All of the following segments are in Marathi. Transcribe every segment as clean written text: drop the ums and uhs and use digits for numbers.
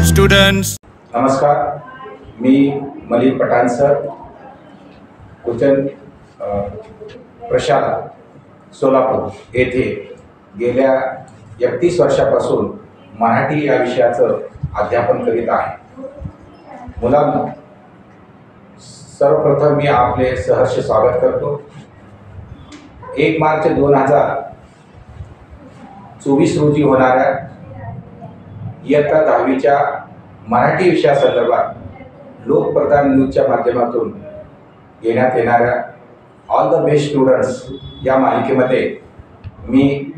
Students. नमस्कार, मी मलिक पठाण सर, कुचन प्रशाला सोलापूर येथे गेल्या 31 वर्षापासून मराठी या विषयाचं अध्यापन करीत आहे. मुलांनो, सर्वप्रथम मी आपले सहर्ष स्वागत करतो. 1 मार्च 2024 रोजी होणाऱ्या इयत्ता 10वीच्या मराठी विषयासंदर्भात लोकप्रधान न्यूजच्या माध्यमातून घेण्यात येणाऱ्या ऑल द बेस्ट स्टुडंट्स या मालिकेमध्ये मी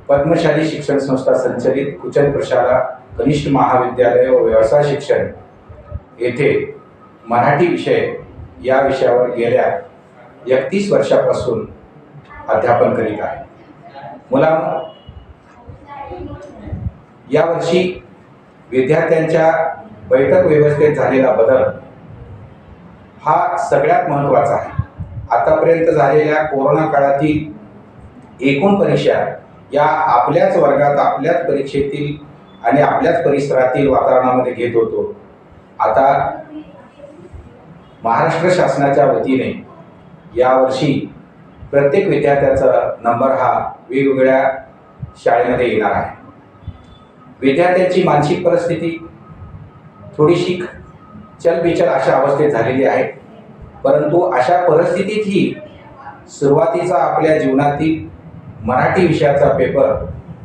पद्मशाली शिक्षण संस्था संचलित कुचन प्रशाला कनिष्ठ महाविद्यालय व व्यवसाय शिक्षण येथे मराठी विषय या विषयावर गेल्या 31 वर्षापासून अध्यापन करीत आहे. मुलांनो, यावर्षी विद्यार्थ्यांच्या बैठक व्यवस्थेत झालेला बदल हा सगळ्यात महत्त्वाचा आहे. आतापर्यंत झालेल्या कोरोना काळातील एकूण परीक्षा या आपल्याच वर्गात, आपल्याच परीक्षेतील आणि आपल्याच परिसरातील वातावरणामध्ये घेत होतो. आता महाराष्ट्र शासनाच्या वतीने यावर्षी प्रत्येक विद्यार्थ्याचा नंबर हा वेगवेगळ्या शाळेमध्ये येणार आहे. विद्यार्थ्यांची मानसिक परिस्थिती थोडीशी चलबिचल अशा अवस्थेत झालेली आहे. परंतु अशा परिस्थितीतही सुरुवातीचा आपल्या जीवनातील मराठी विषयाचा पेपर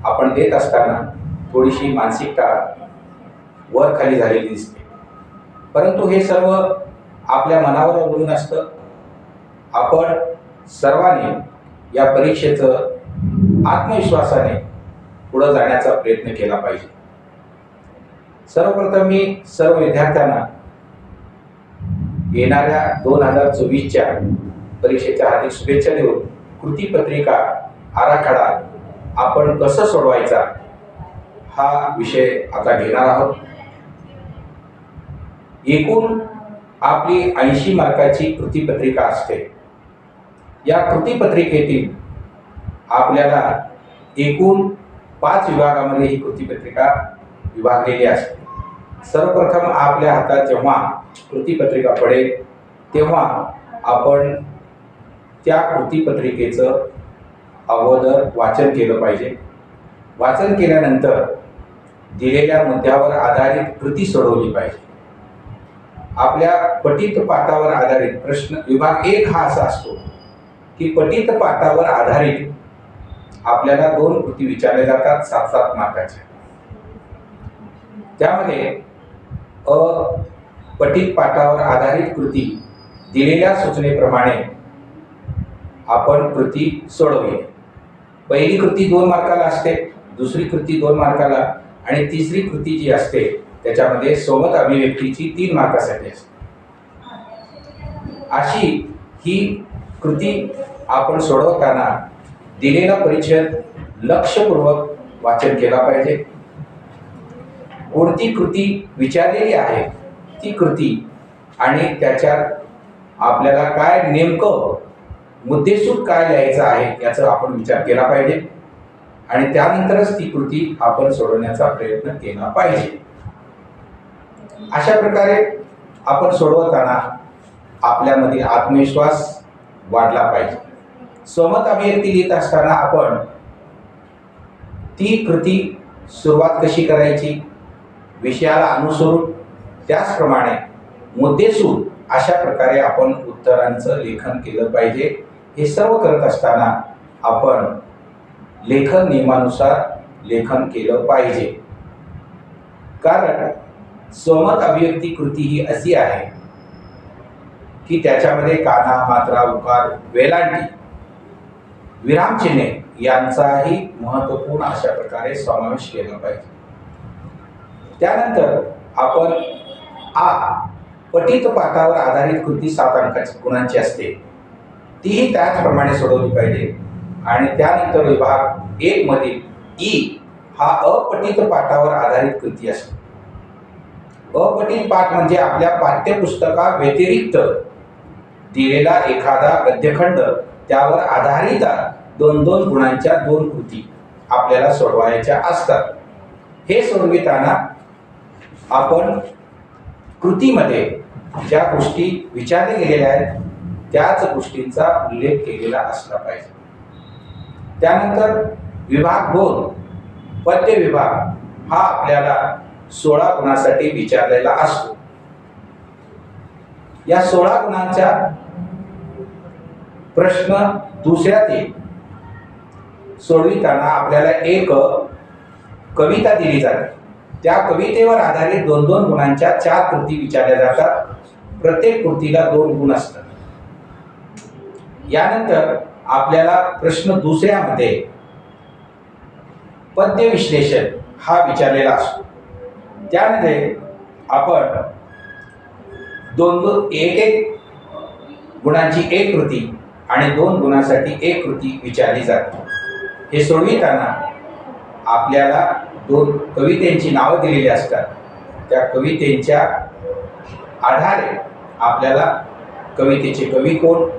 आपण देत असताना थोडीशी मानसिकता वर खाली झालेली दिसते. परंतु हे सर्व आपल्या मनावर अवलंबून असतं. आपण सर्वांनी या परीक्षेचं आत्मविश्वासाने पुढे जाण्याचा प्रयत्न केला पाहिजे. सर्वप्रथम मी सर्व विद्यार्थ्यांना येणाऱ्या 2024च्या परीक्षेच्या हार्दिक शुभेच्छा देऊन कृतीपत्रिका आराखडा आपण कसं सोडवायचा हा विषय आता घेणार आहोत. एकूण आपली 80 मार्काची कृतीपत्रिका असते. या कृतीपत्रिकेतील आपल्याला एकूण 5 विभागामध्ये ही कृतीपत्रिका विभागलेली असते. सर्वप्रथम आपल्या हातात जेव्हा कृतीपत्रिका पडेल तेव्हा आपण त्या कृतीपत्रिकेचं अगोदर वाचन केलं पाहिजे. वाचन केल्यानंतर दिलेल्या मुद्द्यावर आधारित कृती सोडवली पाहिजे. आपल्या पठित पाठावर आधारित प्रश्न विभाग 1 हा असा असतो की पठित पाठावर आधारित आपल्याला 2 कृती विचारल्या जातात 7-7 मार्काच्या. त्यामध्ये पठित पाठावर आधारित कृती दिलेल्या सूचनेप्रमाणे आपण कृती सोडवली. पहिली कृती 2 मार्काला असते, दुसरी कृती 2 मार्काला आणि तिसरी कृती जी असते त्याच्यामध्ये सोबत अभिव्यक्तीची 3 मार्कासाठी असते. अशी ही कृती आपण सोडवताना दिलेला परिच्छेद लक्षपूर्वक वाचन केला पाहिजे. कोणती कृती विचारलेली आहे ती कृती आणि त्याच्यात आपल्याला काय नेमकं मुद्देसूद काय लिहायचं आहे याचा आपण विचार केला पाहिजे आणि त्यानंतरच ती कृती आपण सोडवण्याचा प्रयत्न केला पाहिजे. अशा प्रकारे आपण सोडवताना आपल्यामध्ये आत्मविश्वास वाढला पाहिजे. स्वमत अभिव्यक्ती लिहित असताना आपण ती कृती सुरुवात कशी करायची, विषयाला अनुसरून त्याचप्रमाणे मुद्देसूद अशा प्रकारे आपण उत्तरांचं लेखन केलं पाहिजे. हे सर्व करत असताना आपण लेखन नियमानुसार लेखन केलं पाहिजे. कारण स्वमत अभिव्यक्ती कृती ही अशी आहे की त्याच्यामध्ये काना, मात्रा, उकार, वेलांटी, विरामचिन्हे यांचाही महत्त्वपूर्ण अशा प्रकारे समावेश केला पाहिजे. त्यानंतर आपण पठित पाठावर आधारित कृती 7 अंकाची गुणांची असते तीही त्याचप्रमाणे सोडवली पाहिजे. आणि त्यानंतर विभाग 1 मधील ई हा अपठित पाठावर आधारित कृती असते. अपठित पाठ म्हणजे आपल्या पाठ्यपुस्तका व्यतिरिक्त दिलेला एखादा गद्यखंड त्यावर आधारित 2-2 गुणांच्या 2 कृती आपल्याला सोडवायच्या असतात. हे सोडविताना आपण कृतीमध्ये ज्या गोष्टी विचारल्या गेलेल्या आहेत त्याच गोष्टींचा उल्लेख केलेला असला पाहिजे. त्यानंतर विभाग 2 पद्य विभाग हा आपल्याला 16 गुणांसाठी विचारलेला असतो. या 16 गुणांच्या प्रश्न दुसऱ्या ते सोडविताना आपल्याला एक कविता दिली जाते. त्या कवितेवर आधारित 2-2 गुणांच्या 4 कृती विचारल्या जातात. प्रत्येक कृतीला 2 गुण असतात. यानंतर आपल्याला प्रश्न दुसऱ्यामध्ये पद्य विश्लेषण हा विचारलेला असतो. त्यामध्ये आपण 1-1 गुणांची एक कृती आणि 2 गुणांसाठी एक कृती विचारली जाते. हे सोडविताना आपल्याला 2 कवितेची नावं दिलेली असतात. त्या कवितेच्या आधारे आपल्याला कवितेचे कवी कोण,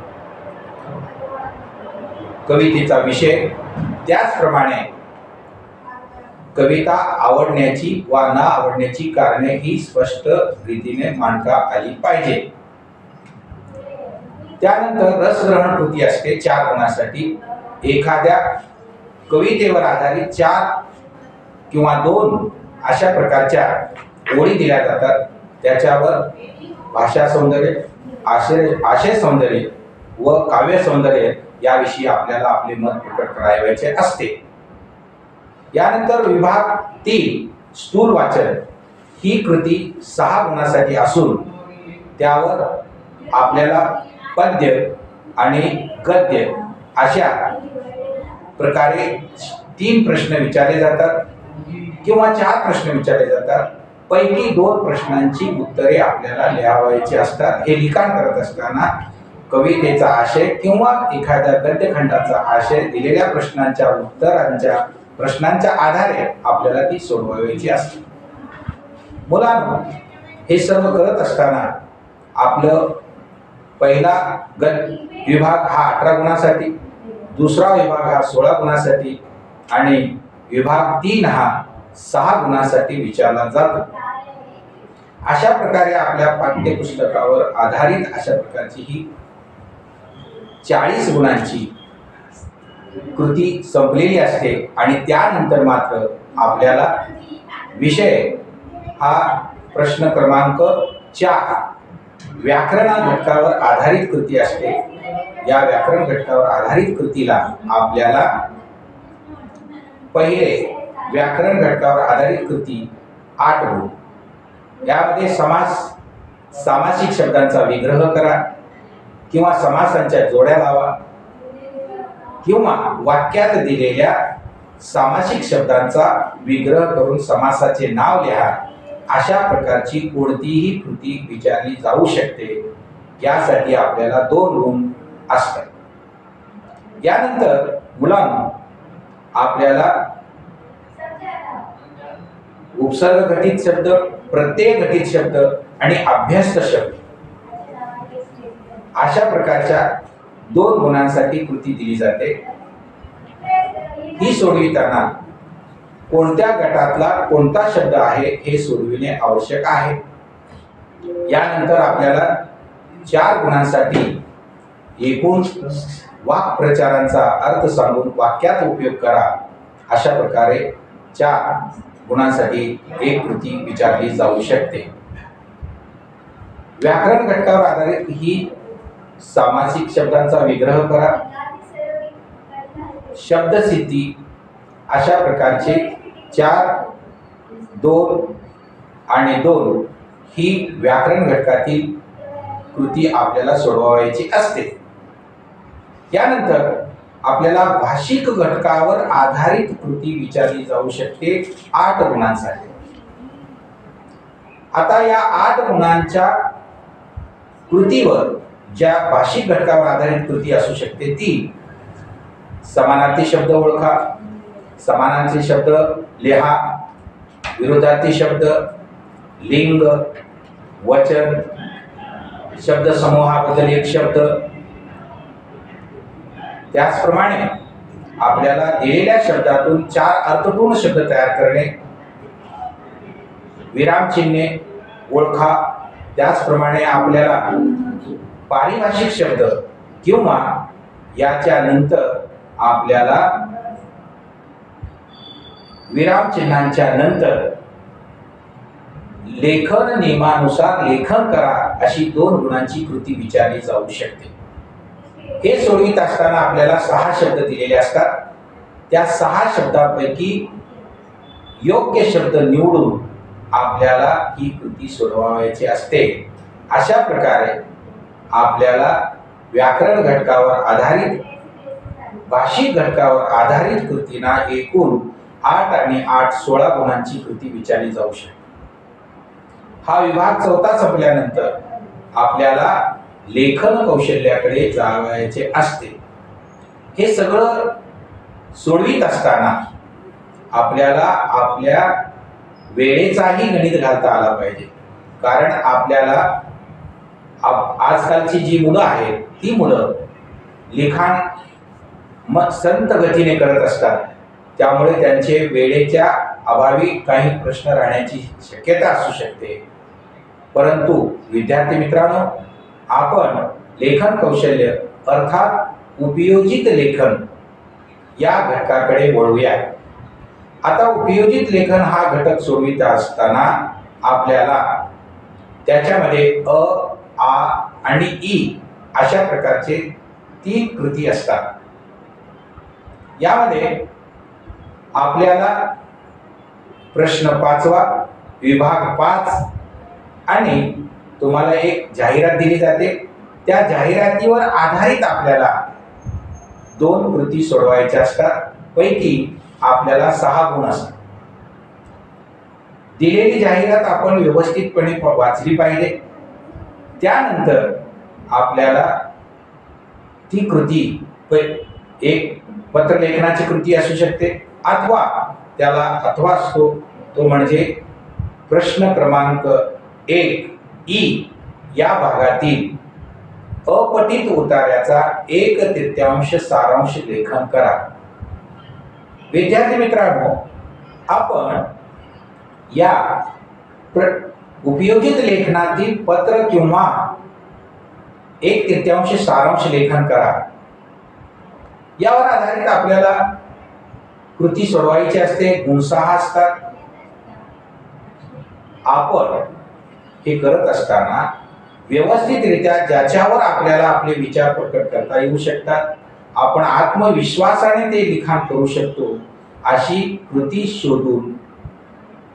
कवितेचा विषय, त्याचप्रमाणे कविता आवडण्याची वा न आवडण्याची कारणे ही स्पष्ट रीतीने मांडता आली पाहिजे. त्यानंतर रसग्रहण कृती असते 4 गुणांसाठी. एखाद्या कवितेवर आधारित 4 किंवा 2 अशा प्रकारच्या ओळी दिल्या जातात. त्याच्यावर भाषा सौंदर्य, आशय सौंदर्य व काव्य सौंदर्य याविषयी आपल्याला आपले मत प्रकट करायचे असते. यानंतर विभाग 3 स्थूल वाचन ही कृती 6 गुणांसाठी असून त्यावर आपल्याला पद्य आणि गद्य अशा प्रकारे 3 प्रश्न विचारले जातात किंवा 4 प्रश्न विचारले जातात. पैकी 2 प्रश्नांची उत्तरे आपल्याला लिहावायची असतात. हे लिखाण करत असताना कवितेचा आशय किंवा एखाद्या गद्यखंडाचा आशय दिलेल्या प्रश्नांच्या आधारे आपल्याला ती सोडवायची असते. मुलांनो, हे सर्व करत असताना आपलं पहिला विभाग हा 18 गुणांसाठी, दुसरा विभाग हा 16 गुणांसाठी आणि विभाग 3 हा 6 गुणांसाठी विचारला जातो. अशा प्रकारे आपल्या पाठ्यपुस्तकावर आधारित अशा प्रकारची ही 40 गुणांची कृती संपलेली असते आणि त्यानंतर मात्र आपल्याला विषय हा प्रश्न क्रमांक 4 व्याकरण घटकावर आधारित कृती असते. या व्याकरण घटकावर आधारित कृतीला आपल्याला पहिले व्याकरण घटकावर आधारित कृती 8 गुण. यामध्ये सामासिक शब्दांचा विग्रह करा किंवा समासांच्या जोड्या लावा किंवा वाक्यात दिलेल्या सामासिक शब्दांचा विग्रह करून समासाचे नाव लिहा. अशा प्रकारची कोणतीही कृती विचारली जाऊ शकते. यासाठी आपल्याला 2 गुण असतात. यानंतर मुलांनो, आपल्याला उपसर्ग घटित शब्द, प्रत्यय घटित शब्द आणि अभ्यस्त शब्द अशा प्रकारच्या 2 गुणांसाठी कृती दिली जाते. ही सोडविताना कोणत्या गटातला कोणता शब्द आहे हे सोडविणे आवश्यक आहे. यानंतर आपल्याला 4 गुणांसाठी एकूण वाक्प्रचारांचा अर्थ सांगून वाक्यात उपयोग करा. अशा प्रकारे 4 गुणांसाठी एक कृती विचारली जाऊ शकते. व्याकरण घटकावर आधारित ही सामासिक शब्दांचा विग्रह करा, शब्दसिद्धी अशा प्रकारचे 4, 2 आणि 2 ही व्याकरण घटकातील कृती आपल्याला सोडवायची असते. यानंतर आपल्याला भाषिक घटकावर आधारित कृती विचारली जाऊ शकते 8 गुणांसाठी. आता या 8 गुणांच्या कृतीवर ज्या भाषिक घटकावर आधारित कृती असू शकते ती समानार्थी शब्द ओळखा, समानार्थी शब्द लिहा, विरोधार्थी शब्द, लिंग, वचन, शब्द समूहाबद्दल एक शब्द. त्याचप्रमाणे आपल्याला दिलेल्या शब्दातून 4 अर्थपूर्ण शब्द तयार करणे, विरामचिन्हे ओळखा. त्याचप्रमाणे आपल्याला पारिभाषिक शब्द किंवा याच्या नंतर आपल्याला विरामचिन्हांच्या नंतर लेखन नियमानुसार लेखन करा अशी 2 गुणांची कृती विचारली जाऊ शकते. हे सोडवित असताना आपल्याला 6 शब्द दिलेले असतात. त्या 6 शब्दांपैकी योग्य शब्द निवडून आपल्याला ही कृती सोडवायची असते. अशा प्रकारे आपल्याला व्याकरण घटकावर आधारित, भाषिक घटकावर आधारित कृतींना एकूण 8 आणि 8 16 गुणांची कृती विचारली जाऊ शकते. हा विभाग 4था संपल्यानंतर आपल्याला लेखन कौशल्याकडे जायचे असते. हे सगळं सोडवित असताना आपल्याला आपल्या वेळेचाही गणित घालता आला पाहिजे. कारण आपल्याला आजकालची जी मुलं आहेत ती मुलं लिखाण संत गतीने करत असतात. त्यामुळे त्यांचे वेळेच्या अभावी काही प्रश्न राहण्याची शक्यता असू शकते. परंतु विद्यार्थी मित्रांनो, आपण लेखन कौशल्य अर्थात उपयोजित लेखन या घटकाकडे वळूया. आता उपयोजित लेखन हा घटक सोडवित असताना आपल्याला त्याच्यामध्ये अ, आ आणि ई अशा प्रकारचे 3 कृती असतात. यामध्ये आपल्याला प्रश्न 5वा, विभाग 5 आणि तुम्हाला एक जाहिरात दिली जाते. त्या जाहिरातीवर आधारित आपल्याला 2 कृती सोडवायच्या असतात. पैकी आपल्याला 6 गुण असतात. दिलेली जाहिरात आपण व्यवस्थितपणे वाचली पाहिजे. त्यानंतर आपल्याला ती कृती एक पत्रलेखनाची कृती असू शकते अथवा त्याला अथवा असतो तो म्हणजे प्रश्न क्रमांक 1 ई या भागातील अपठित उतार्याचा 1/3 सारांश लेखन करा. विद्यार्थी मित्रांनो, आपण या उपयोजित लेखनातील पत्र किंवा 1/3 सारांश लेखन करा यावर आधारित आपल्याला कृती सोडवायची असते. गुण 6 असतात. आपण हे करत असताना व्यवस्थितरित्या ज्याच्यावर आपल्याला आपले विचार प्रकट करता येऊ शकतात, आपण आत्मविश्वासाने ते लिखाण करू शकतो अशी कृती शोधून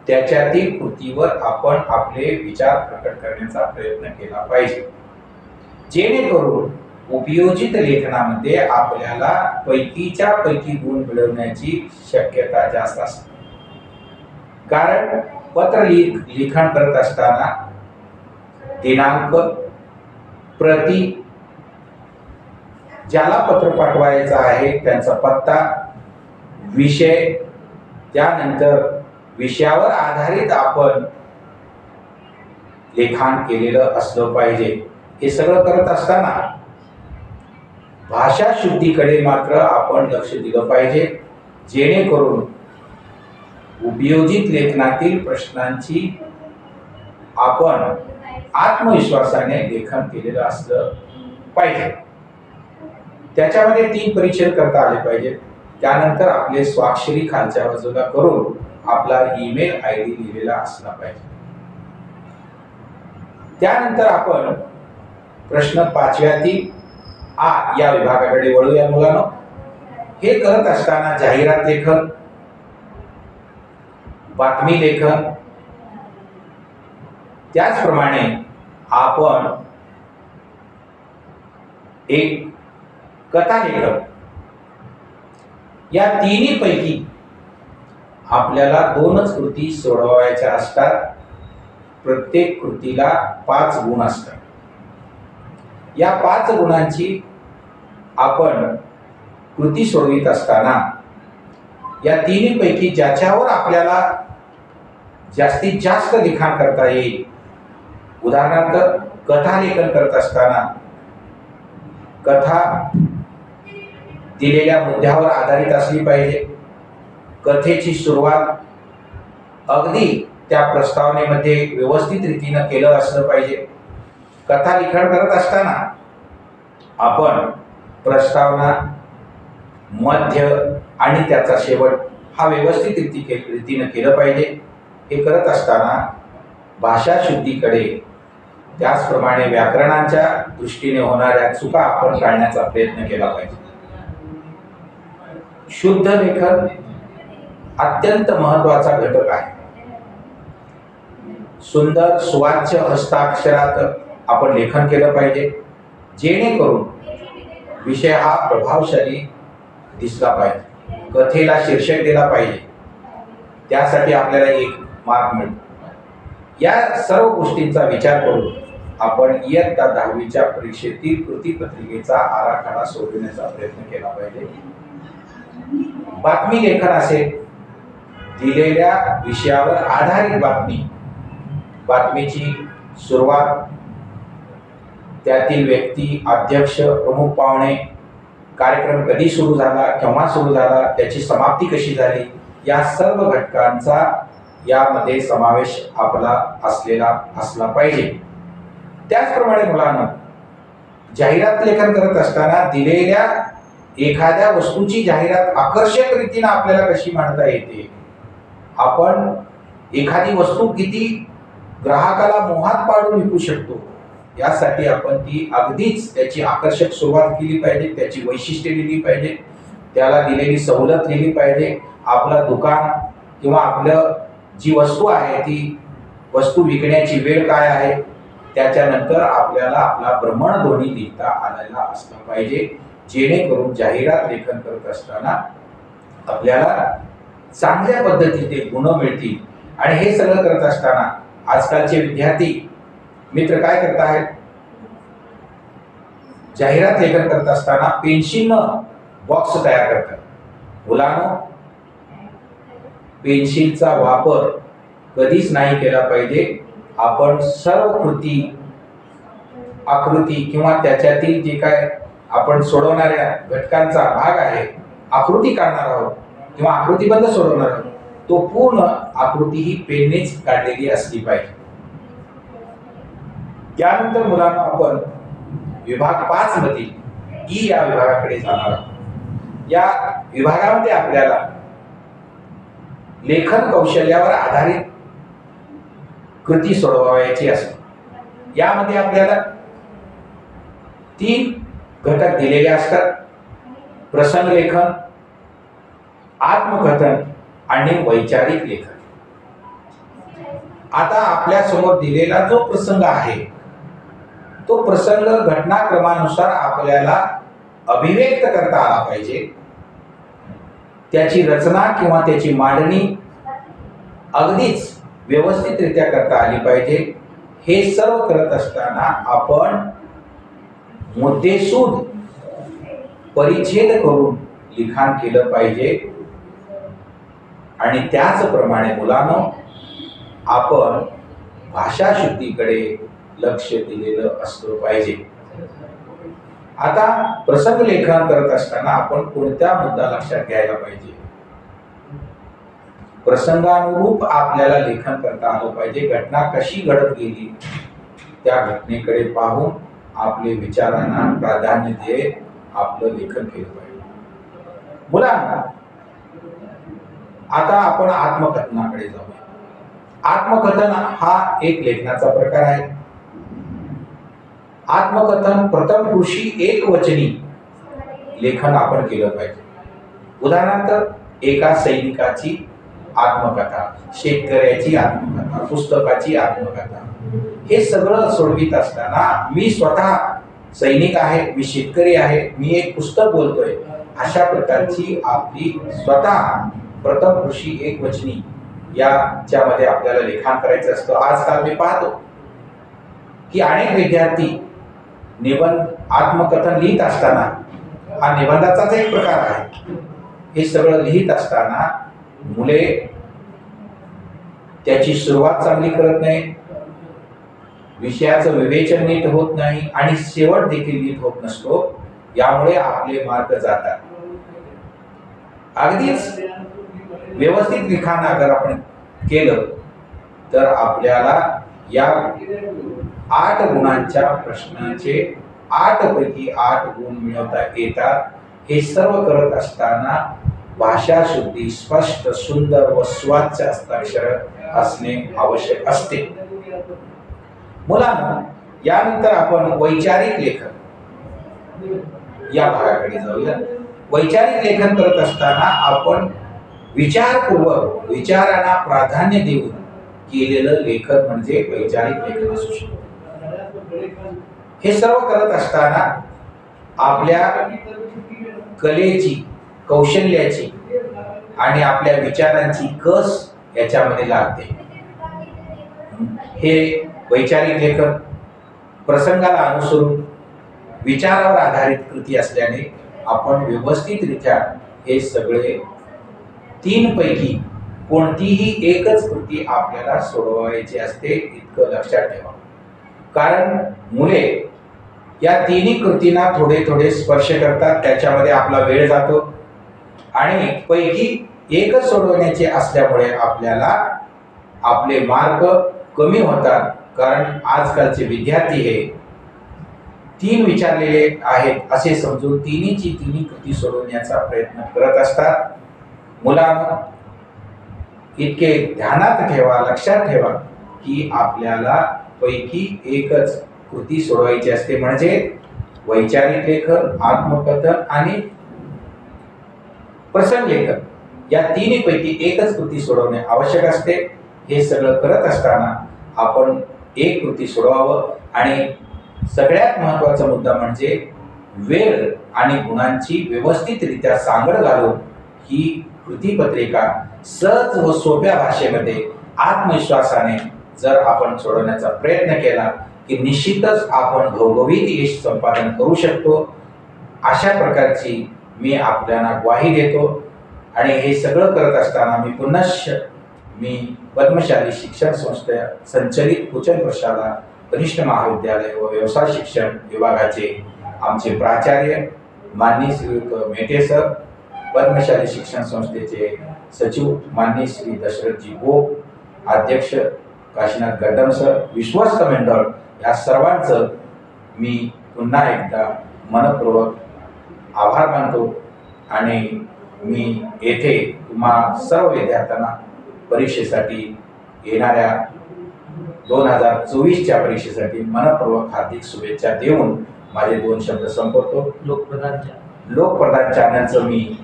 त्याच्यातील कृतीवर आपण आपले विचार प्रकट करण्याचा प्रयत्न केला पाहिजे. जेणेकरून उपयोजित लेखनामध्ये आपल्याला पैकीच्या पैकी गुण मिळवण्याची शक्यता जास्त असते. कारण पत्र लिखाण करत असताना दिनांक, प्रती, ज्याला पत्र पाठवायचा आहे त्यांचा पत्ता, विषय, त्यानंतर विषयावर आधारित आपण लेखन केलेलं असलं पाहिजे. हे सगळं करत असताना भाषा शुद्धीकडे मात्र आपण लक्ष दिलं पाहिजे. जेणेकरून उपयोजित लेखनातील प्रश्नांची आपण आत्मविश्वासाने लेखन केलेलं असलं पाहिजे. त्याच्यामध्ये 3 परीक्षण करता आले पाहिजे. त्यानंतर आपले स्वाक्षरी खालच्या बाजूला करून आपला ईमेल आयडी लिहिलेला असला पाहिजे. त्यानंतर आपण प्रश्न 5व्यातील आ या विभागाकडे वळूया मुलांनो. हे करत असताना जाहिरात लेखन, बातमी लेखन, त्याचप्रमाणे आपण एक कथा लेखन, या तिन्ही पैकी आपल्याला 2च कृती सोडवायच्या असतात. प्रत्येक कृतीला 5 गुण असतात. या 5 गुणांची आपण कृती सोडवित असताना या तिन्ही पैकी ज्याच्यावर आपल्याला जास्तीत जास्त लिखाण करता येईल, उदाहरणार्थ कथा लेखन करत असताना कथा दिलेल्या मुद्द्यावर आधारित असली पाहिजे. कथेची सुरुवात अगदी त्या प्रस्तावनेमध्ये व्यवस्थित रीतीनं केलं असलं पाहिजे. कथा लिखाण करत असताना आपण प्रस्तावना, मध्य आणि त्याचा शेवट हा व्यवस्थित रीतीनं केलं पाहिजे. हे करत असताना भाषा शुद्धीकडे, त्याचप्रमाणे व्याकरणाच्या दृष्टीने होणाऱ्या चुका आपण टाळण्याचा प्रयत्न केला पाहिजे. शुद्ध लेखन अत्यंत महत्वाचा घटक आहे. सुंदर सुवाच्य हस्ताक्षरात आपण लेखन केलं पाहिजे, जेणेकरून विषय हा प्रभावशाली दिसला पाहिजे. कथेला शीर्षक दिला पाहिजे, त्यासाठी आपल्याला 1 मार्क मिळतो. या सर्व गोष्टींचा विचार करून आपण इयत्ता 10वीच्या परीक्षेतील कृतीपत्रिकेचा आराखडा सोडविण्याचा प्रयत्न केला पाहिजे. बातमी लेखन असेल, दिलेल्या विषयावर आधारित बातमीची सुरुवात, त्यातील व्यक्ती, अध्यक्ष, प्रमुख पाहुणे, कार्यक्रम कधी सुरू झाला, केव्हा सुरू झाला, त्याची समाप्ती कशी झाली, या सर्व घटकांचा यामध्ये समावेश आपला असला पाहिजे. त्याचप्रमाणे मुलांना जाहिरात लेखन करत असताना दिलेल्या एखाद्या वस्तूची जाहिरात आकर्षक रीतीने आपल्याला कशी मांडता येते, आपण एखादी वस्तू किती ग्राहकाला मोहात पाडून विकू शकतो, यासाठी आपण ती अगदीच त्याची आकर्षक सुरुवात केली पाहिजे, त्याची वैशिष्ट्ये लिहिली पाहिजे, त्याला दिलेली सवलत लिहिली पाहिजे, आपलं दुकान किंवा आपलं जी वस्तू आहे ती वस्तू विकण्याची वेळ काय आहे, त्याच्यानंतर आपल्याला आपला भ्रमणध्वनी लिहिता आलेला असला पाहिजे, जेणेकरून जाहिरात लेखन करत असताना आपल्याला चांगल्या पद्धतीने गुण मिळतील. आणि हे सगळं करत असताना आजकालचे विद्यार्थी मित्र काय करत आहेत, जाहिरात लेखन करत असताना पेन्सिलनं बॉक्स तयार करतात. मुलांनो, पेन्सिलचा वापर कधीच नाही केला पाहिजे. आपण सर्व कृती, आकृती किंवा त्याच्यातील जे काय आपण सोडवणाऱ्या घटकांचा भाग आहे, आकृती काढणार आहोत किंवा आकृतीबद्ध सोडवणार आहोत, तो पूर्ण आकृती ही पेननेच काढलेली असली पाहिजे. यानंतर मुलांना आपण विभाग 5 मधील ई या विभागाकडे जाणार आहोत. या विभागामध्ये आपल्याला लेखन कौशल्यावर आधारित कृती सोडवायची असते. यामध्ये आपल्याला 3 घटक दिलेले असतात: प्रसंग लेखन, आत्मकथन आणि वैचारिक लेखन. आता आपल्या समोर दिलेला जो प्रसंग आहे, तो प्रसंग घटनाक्रमानुसार आपल्याला अभिव्यक्त करता आला पाहिजे. त्याची रचना किंवा त्याची मांडणी अगदीच व्यवस्थितरित्या करता आली पाहिजे. हे सर्व करत असताना आपण मुद्देसूद परिच्छेद करून लिखाण केलं पाहिजे. आणि त्याचप्रमाणे मुलांनो, आपण भाषा शुद्धीकडे लक्ष दिलेलं असलं पाहिजे. आता प्रसंग लेखन करत असताना आपण कोणत्या मुद्दा लक्षात घ्यायला पाहिजे, प्रसंगानुरूप आपल्याला लेखन करता आलं पाहिजे. घटना कशी घडत गेली त्या घटनेकडे पाहून आपले विचारांना प्राधान्य देत आपलं लेखन केलं पाहिजे. मुलांना आता आपण आत्मकथनाकडे जाऊया. आत्मकथन हा एक लेखनाचा प्रकार आहे. आत्मकथन प्रथम पुरुषी एकवचनी लेखन आपण केलं पाहिजे. उदाहरणार्थ एका सैनिकाची आत्मकथा, शेतकऱ्याची आत्मकथा, पुस्तकाची आत्मकथा, हे सगळं सोडवित असताना मी स्वतः सैनिक आहे, मी शेतकरी आहे, मी एक पुस्तक बोलतोय, अशा प्रकारची आपली स्वतः प्रथम पुरुषी एकवचनी याच्यामध्ये आपल्याला लेखन करायचं असतं. आजकाल मी पाहतो की अनेक विद्यार्थी निबंध, आत्मकथन लिहित असताना, हा निबंधाचाच एक प्रकार आहे, हे सगळं लिहित असताना मुले त्याची सुरुवात चांगली करत नाही, विषयाचं विवेचन नीट होत नाही आणि शेवट देखील नीट होत नसतो. यामुळे आपले मार्क जातात. अगदीच व्यवस्थित लिखाण अगर आपण केलं तर आपल्याला या 8 गुणांच्या प्रश्नाचे 8 पैकी 8 गुण मिळवता येतात। हे सर्व करत असताना भाषा शुद्धी स्पष्ट सुंदर व स्वाच्य हस्ताक्षर असणे आवश्यक असते। मुलांनो, यानंतर आपण वैचारिक लेखन या भागाकडे जाऊया। वैचारिक लेखन करत असताना आपण विचारपूर्वक विचारांना प्राधान्य देऊन केलेलं लेखन म्हणजे वैचारिक लेखन असू शकते। हे सर्व करत असताना आपल्या कलेची, कौशल्याची आणि आपल्या विचारांची कस याच्यामध्ये लागते। हे वैचारिक लेखन प्रसंगाला अनुसरून विचारावर आधारित कृती असल्याने आपण व्यवस्थितरित्या हे सगळे 3 पैकी कोणतीही एकच कृती आपल्याला सोडवायची असते, इतकं लक्षात ठेवा। कारण मुले या 3ही कृतींना थोडे थोडे स्पर्श करतात, त्याच्यामध्ये आपला वेळ जातो आणि पैकी एकच सोडवण्याचे असल्यामुळे आपल्याला आपले मार्क कमी होतात। कारण आजकालचे विद्यार्थी हे 3 विचारलेले आहेत असे समजून तिन्ही कृती सोडवण्याचा प्रयत्न करत असतात। मुलांनो, इतके ध्यानात ठेवा, लक्षात ठेवा की आपल्याला पैकी एकच कृती सोडवायची असते, म्हणजे वैचारिक लेखन, आत्मकथन आणि प्रसंग लेखन या 3 पैकी एकच कृती सोडवणे आवश्यक असते। हे सगळं करत असताना आपण एक कृती सोडवावं आणि सगळ्यात महत्त्वाचा मुद्दा म्हणजे वेळ आणि गुणांची व्यवस्थितरित्या सांगड घालून ही कृतीपत्रिका सहज व सोप्या भाषेमध्ये आत्मविश्वासाने जर आपण सोडवण्याचा प्रयत्न केला की निश्चितच आपण घवघवीत यश संपादन करू शकतो, अशा प्रकारची मी आपल्याला ग्वाही देतो। आणि हे सगळं करत असताना मी पद्मशाली शिक्षण संस्था संचलित कुचन प्रशाला कनिष्ठ महाविद्यालय व व्यवसाय शिक्षण विभागाचे आमचे प्राचार्य माननीय श्री मेटे सर, पद्मशाली शिक्षण संस्थेचे सचिव माननीय श्री दशरथजी गोप, अध्यक्ष काशीनाथ गड्डम सर, विश्वस्त मंडळ या सर्वांचं मी पुन्हा एकदा मनपूर्वक आभार मानतो। आणि मी येथे तुम्हा सर्व विद्यार्थ्यांना परीक्षेसाठी येणाऱ्या 2024च्या परीक्षेसाठी मनपूर्वक हार्दिक शुभेच्छा देऊन माझे 2 शब्द संपवतो। लोकप्रधान चॅनलचं मी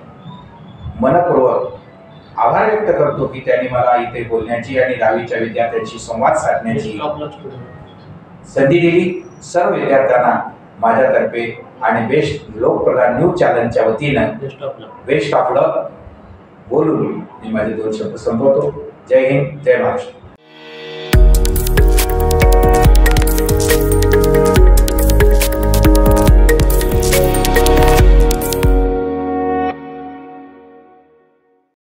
मनपूर्वक आभार व्यक्त करतो की त्यांनी मला इथे बोलण्याची आणि 10वीच्या विद्यार्थ्यांशी संवाद साधण्याची संधी दिली। सर्व विद्यार्थ्यांना माझ्यातर्फे आणि बेस्ट लोकप्रधान न्यूज चॅनलच्या वतीनं बेस्ट ऑफ लक बोलून मी माझे 2 शब्द संपवतो। जय हिंद, जय महाराष्ट्र।